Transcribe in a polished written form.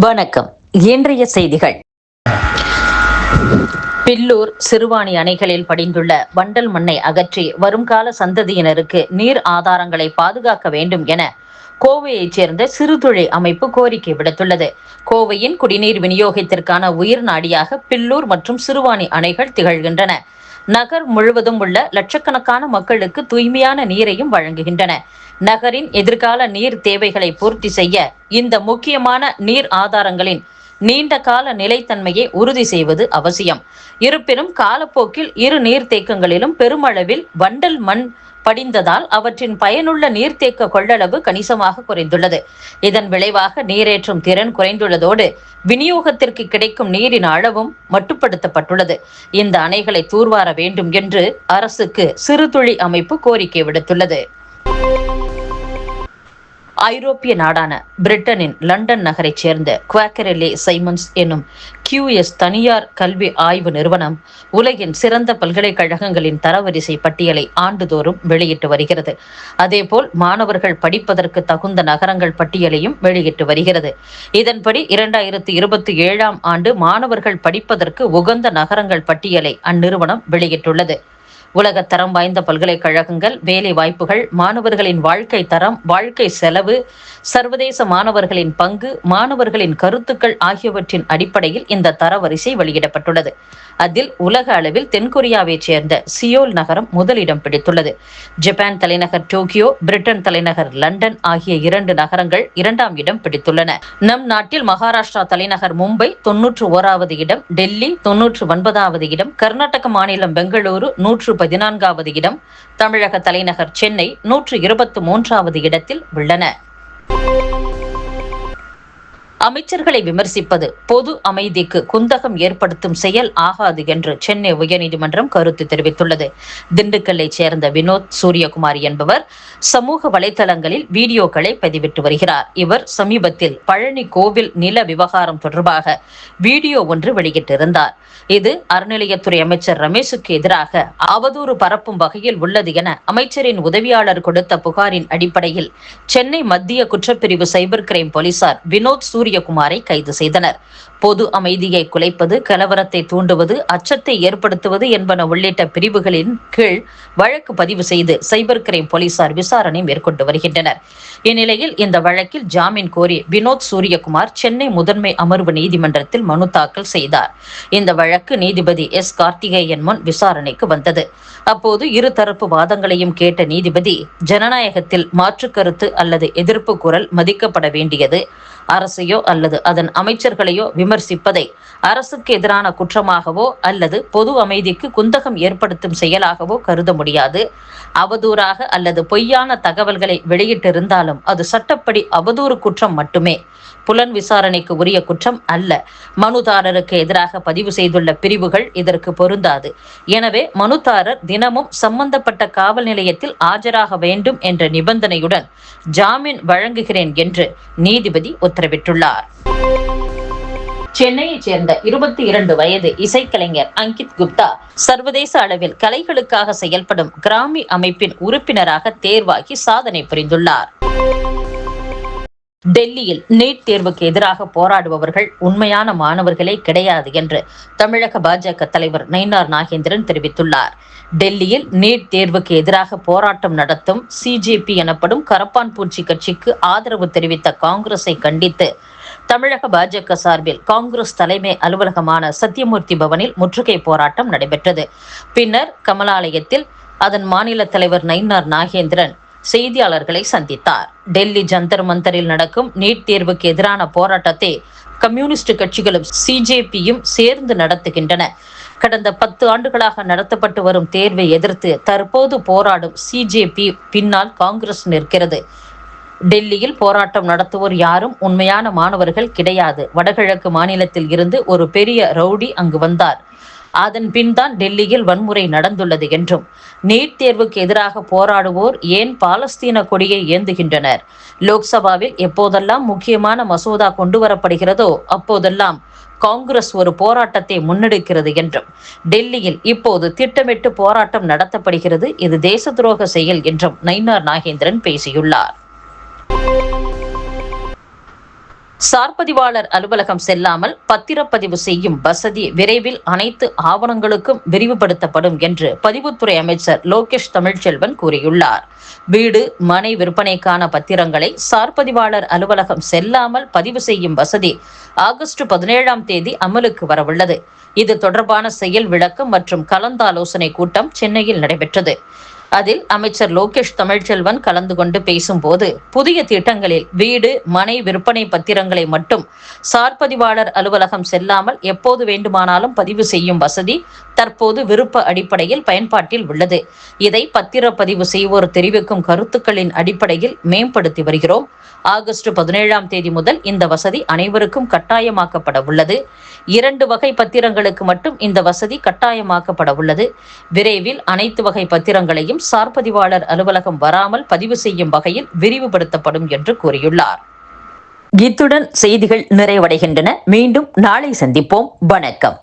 வணக்கம். இன்றைய செய்திகள். பில்லூர், சிறுவாணி அணைகளில் படிந்துள்ள வண்டல் மண்ணை அகற்றி வருங்கால சந்ததியினருக்கு நீர் ஆதாரங்களை பாதுகாக்க வேண்டும் என கோவையைச் சேர்ந்த சிறுதுளை அமைப்பு கோரிக்கை விடுத்துள்ளது. கோவையின் குடிநீர் விநியோகத்திற்கான உயிர் நாடியாக பில்லூர் மற்றும் சிறுவாணி அணைகள் திகழ்கின்றன. நகர் முழுவதும் உள்ள லட்சக்கணக்கான மக்களுக்கு தூய்மையான நீரையும் வழங்குகின்றன. நகரின் எதிர்கால நீர் தேவைகளை பூர்த்தி செய்ய இந்த முக்கியமான நீர் ஆதாரங்களின் நீண்ட கால நிலைத்தன்மையை உறுதி செய்வது அவசியம். இருப்பினும் காலப்போக்கில் இரு நீர்த்தேக்கங்களிலும் பெருமளவில் வண்டல் மண் படிந்ததால் அவற்றின் பயனுள்ள நீர்த்தேக்க கொள்ளளவு கணிசமாக குறைந்துள்ளது. இதன் விளைவாக நீரேற்றும் திறன் குறைந்துள்ளதோடு விநியோகத்திற்கு கிடைக்கும் நீரின் அளவும் மட்டுப்படுத்தப்பட்டுள்ளது. இந்த அணைகளை தூர்வார வேண்டும் என்று அரசுக்கு சிறுதுளி அமைப்பு கோரிக்கை விடுத்துள்ளது. ஐரோப்பிய நாடான பிரிட்டனின் லண்டன் நகரைச் சேர்ந்த குவாக்கரெலே சைமன்ஸ் என்னும் QS தனியார் கல்வி ஆய்வு நிறுவனம் உலகின் சிறந்த பல்கலைக்கழகங்களின் தரவரிசை பட்டியலை ஆண்டுதோறும் வெளியிட்டு வருகிறது. அதேபோல் மாணவர்கள் படிப்பதற்கு தகுந்த நகரங்கள் பட்டியலையும் வெளியிட்டு வருகிறது. இதன்படி 2027 ஆண்டு மாணவர்கள் படிப்பதற்கு உகந்த நகரங்கள் பட்டியலை அந்நிறுவனம் வெளியிட்டுள்ளது. உலகத்தரம் வாய்ந்த பல்கலைக்கழகங்கள், வேலை வாய்ப்புகள், மாணவர்களின் வாழ்க்கை தரம், வாழ்க்கை செலவு, சர்வதேச மாணவர்களின் பங்கு, மாணவர்களின் கருத்துக்கள் ஆகியவற்றின் அடிப்படையில் இந்த தரவரிசை வெளியிடப்பட்டுள்ளது. அதில் உலக அளவில் தென்கொரியாவைச் சேர்ந்த சியோல் நகரம் முதலிடம் பிடித்துள்ளது. ஜப்பான் தலைநகர் டோக்கியோ, பிரிட்டன் தலைநகர் லண்டன் ஆகிய 2 நகரங்கள் 2ஆம் இடம் பிடித்துள்ளன. நம் நாட்டில் மகாராஷ்டிரா தலைநகர் மும்பை 91வது இடம், டெல்லி 99வது இடம், கர்நாடக மாநிலம் பெங்களூரு 114வது இடம், தமிழக தலைநகர் சென்னை 123வது இடத்தில் உள்ளன. அமைச்சர்களை விமர்சிப்பது பொது அமைதிக்கு குந்தகம் ஏற்படுத்தும் செயல் ஆகாது என்று சென்னை உயர்நீதிமன்றம் கருத்து தெரிவித்துள்ளது. திண்டுக்கல்லைச் சேர்ந்த வினோத் சூரியகுமார் என்பவர் சமூக வலைதளங்களில் வீடியோக்களை பதிவிட்டு வருகிறார். இவர் சமீபத்தில் பழனி கோவில் நில விவகாரம் தொடர்பாக வீடியோ ஒன்று வெளியிட்டிருந்தார். இது அறநிலையத்துறை அமைச்சர் ரமேஷுக்கு எதிராக அவதூறு பரப்பும் வகையில் உள்ளது என அமைச்சரின் உதவியாளர் கொடுத்த புகாரின் அடிப்படையில் சென்னை மத்திய குற்றப்பிரிவு சைபர் கிரைம் போலீசார் வினோத் சூரியகுமாரை கைது செய்தனர். பொது அமைதியை குலைப்பது, கலவரத்தை தூண்டுவது, அச்சத்தை ஏற்படுத்துவது என்பன உள்ளிட்ட பிரிவுகளின் கீழ் வழக்கு பதிவு செய்து சைபர் கிரைம் போலீசார் விசாரணை மேற்கொண்டு வருகின்றனர். இந்நிலையில் இந்த வழக்கில் ஜாமீன் கோரி வினோத் சூரியகுமார் சென்னை முதன்மை அமர்வு நீதிமன்றத்தில் மனு தாக்கல் செய்தார். இந்த வழக்கு நீதிபதி எஸ். கார்த்திகேயன் முன் விசாரணைக்கு வந்தது. அப்போது இருதரப்பு வாதங்களையும் கேட்ட நீதிபதி, ஜனநாயகத்தில் மாற்று கருத்து அல்லது எதிர்ப்பு குரல் மதிக்கப்பட வேண்டியது. அரசையோ அல்லது அதன் அமைச்சர்களையோ விமர்சிப்பதை அரசுக்கு எதிரான குற்றமாகவோ அல்லது பொது அமைதிக்கு குந்தகம் ஏற்படுத்தும் செயலாகவோ கருத முடியாது. அவதூறாக அல்லது பொய்யான தகவல்களை வெளியிட்டிருந்தாலும் அது சட்டப்படி அவதூறு குற்றம் மட்டுமே, புலன் விசாரணைக்கு உரிய குற்றம் அல்ல. மனுதாரருக்கு எதிராக பதிவு செய்துள்ள பிரிவுகள் இதற்கு பொருந்தாது. எனவே மனுதாரர் தினமும் சம்பந்தப்பட்ட காவல் நிலையத்தில் ஆஜராக வேண்டும் என்ற நிபந்தனையுடன் ஜாமீன் வழங்குகிறேன் என்று நீதிபதி உத்தரவிட்டுள்ளார். சென்னையைச் சேர்ந்த 22 வயது இசைக்கலைஞர் அங்கித் குப்தா சர்வதேச அளவில் கலைகளுக்காக செயல்படும் கிராமி அமைப்பின் உறுப்பினராக தேர்வாகி சாதனை புரிந்துள்ளார். டெல்லியில் நீட் தேர்வுக்கு எதிராக போராடுபவர்கள் உண்மையான மாணவர்களே கிடையாது என்று தமிழக பாஜக தலைவர் நயினார் நாகேந்திரன் தெரிவித்துள்ளார். டெல்லியில் நீட் தேர்வுக்கு எதிராக போராட்டம் நடத்தும் CJP எனப்படும் கரப்பான் பூச்சி கட்சிக்கு ஆதரவு தெரிவித்த காங்கிரஸை கண்டித்து தமிழக பாஜக சார்பில் காங்கிரஸ் தலைமை அலுவலகமான சத்தியமூர்த்தி பவனில் முற்றுகை போராட்டம் நடைபெற்றது. பின்னர் கமலாலயத்தில் அதன் மாநில தலைவர் நயினார் நாகேந்திரன் செய்தியாளர்களை சந்தித்தார். டெல்லி ஜந்தர் மந்தரில் நடக்கும் நீட் தேர்வுக்கு எதிரான போராட்டத்தை கம்யூனிஸ்ட் கட்சிகளும் CJPயும் சேர்ந்து நடத்துகின்றன. கடந்த 10 ஆண்டுகளாக நடத்தப்பட்டு வரும் தேர்வை எதிர்த்து தற்போது போராடும் CJP பின்னால் காங்கிரஸ் நிற்கிறது. டெல்லியில் போராட்டம் நடத்துவோர் யாரும் உண்மையான மாணவர்கள் கிடையாது. வடகிழக்கு மாநிலத்தில் இருந்து ஒரு பெரிய ரவுடி அங்கு வந்தார். அதன் பின் தான் டெல்லியில் வன்முறை நடந்துள்ளது என்றும், நீட் தேர்வுக்கு எதிராக போராடுவோர் ஏன் பாலஸ்தீன கொடியை ஏந்துகின்றனர்? லோக்சபாவில் எப்போதெல்லாம் முக்கியமான மசோதா கொண்டு வரப்படுகிறதோ அப்போதெல்லாம் காங்கிரஸ் ஒரு போராட்டத்தை முன்னெடுக்கிறது என்றும், டெல்லியில் இப்போது திட்டமிட்டு போராட்டம் நடத்தப்படுகிறது, இது தேச துரோக செயல் என்றும் நயினார் நாகேந்திரன் பேசியுள்ளார். சார்பதிவாளர் அலுவலகம் செல்லாமல் பத்திரப்பதிவு செய்யும் வசதி விரைவில் அனைத்து ஆவணங்களுக்கும் விரிவுபடுத்தப்படும் என்று பதிவுத்துறை அமைச்சர் லோகேஷ் தமிழ்ச்செல்வன் கூறியுள்ளார். வீடு, மனை விற்பனைக்கான பத்திரங்களை சார்பதிவாளர் அலுவலகம் செல்லாமல் பதிவு செய்யும் வசதி ஆகஸ்ட் 17ஆம் தேதி அமலுக்கு வரவுள்ளது. இது தொடர்பான செயல் விளக்கம் மற்றும் கலந்தாலோசனை கூட்டம் சென்னையில் நடைபெற்றது. அதில் அமைச்சர் லோகேஷ் தமிழ்ச்செல்வன் கலந்து கொண்டு பேசும்போது, புதிய திட்டங்களில் வீடு, மனை விற்பனை பத்திரங்களை மட்டும் சார்பதிவாளர் அலுவலகம் செல்லாமல் எப்போது வேண்டுமானாலும் பதிவு செய்யும் வசதி தற்போது விருப்ப அடிப்படையில் பயன்பாட்டில் உள்ளது. இதை பத்திரப்பதிவு செய்வோர் தெரிவிக்கும் கருத்துக்களின் அடிப்படையில் மேம்படுத்தி வருகிறோம். ஆகஸ்ட் 17ஆம் தேதி முதல் இந்த வசதி அனைவருக்கும் கட்டாயமாக்கப்பட உள்ளது. 2 வகை பத்திரங்களுக்கு மட்டும் இந்த வசதி கட்டாயமாக்கப்பட உள்ளது. விரைவில் அனைத்து வகை பத்திரங்களையும் சார்பதிவாளர் அலுவலகம் வராமல் பதிவு செய்யும் வகையில் விரிவுபடுத்தப்படும் என்று கூறியுள்ளார். இத்துடன் செய்திகள் நிறைவடைகின்றன. மீண்டும் நாளை சந்திப்போம். வணக்கம்.